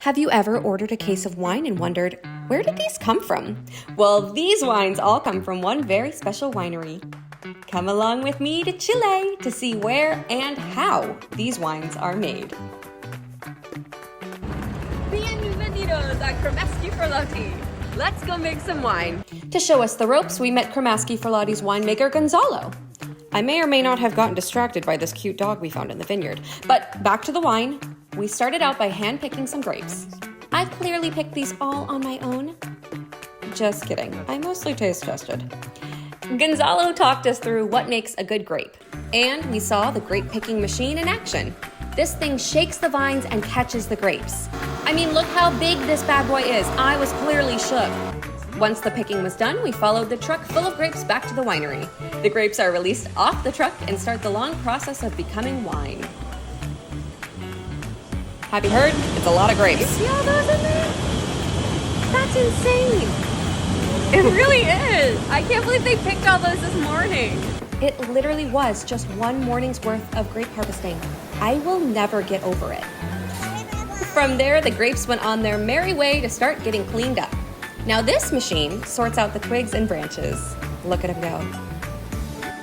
Have you ever ordered a case of wine and wondered, where did these come from? Well, these wines all come from one very special winery. Come along with me to Chile to see where and how these wines are made. Bienvenidos a Cremaschi Furlotti. Let's go make some wine. To show us the ropes, we met Cremaschi Furlotti's winemaker Gonzalo. I may or may not have gotten distracted by this cute dog we found in the vineyard, but back to the wine. We started out by hand-picking some grapes. I clearly picked these all on my own. Just kidding, I mostly taste tested. Gonzalo talked us through what makes a good grape, and we saw the grape picking machine in action. This thing shakes the vines and catches the grapes. I mean, look how big this bad boy is. I was clearly shook. Once the picking was done, we followed the truck full of grapes back to the winery. The grapes are released off the truck and start the long process of becoming wine. Have you heard? It's a lot of grapes. You see all those in there? That's insane. It really is. I can't believe they picked all those this morning. It literally was just one morning's worth of grape harvesting. I will never get over it. From there, the grapes went on their merry way to start getting cleaned up. Now this machine sorts out the twigs and branches. Look at them go.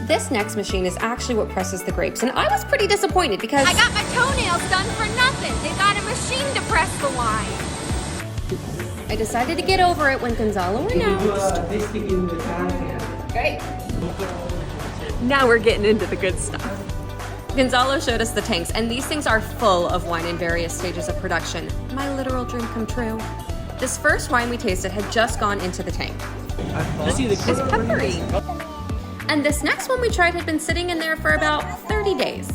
This next machine is actually what presses the grapes, and I was pretty disappointed because I got my toenails done for nothing. They got a machine to press the wine. I decided to get over it when Gonzalo announced. Great. Now we're getting into the good stuff. Gonzalo showed us the tanks, and these things are full of wine in various stages of production. My literal dream come true. This first wine we tasted had just gone into the tank. It's peppery. And this next one we tried had been sitting in there for about 30 days.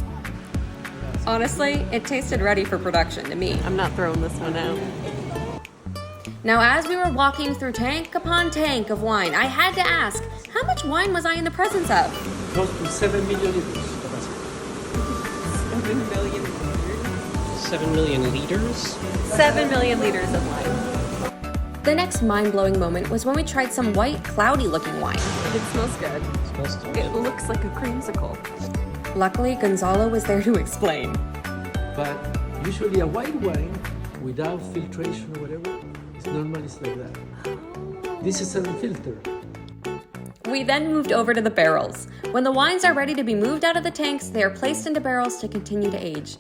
Honestly, it tasted ready for production to me. I'm not throwing this one out. Now, as we were walking through tank upon tank of wine, I had to ask, how much wine was I in the presence of? Close to 7 million liters. 7 million liters? 7 million liters? 7 million liters of wine. The next mind-blowing moment was when we tried some white, cloudy-looking wine. It smells good. It looks like a creamsicle. Luckily, Gonzalo was there to explain. But usually a white wine, without filtration or whatever, it's normally like that. This is unfiltered. We then moved over to the barrels. When the wines are ready to be moved out of the tanks, they are placed into barrels to continue to age.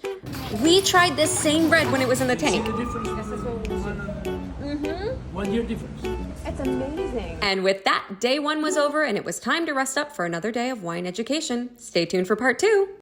We tried this same red when it was in the tank. See the difference? 1 year difference. It's amazing. And with that, day one was over and it was time to rest up for another day of wine education. Stay tuned for part 2.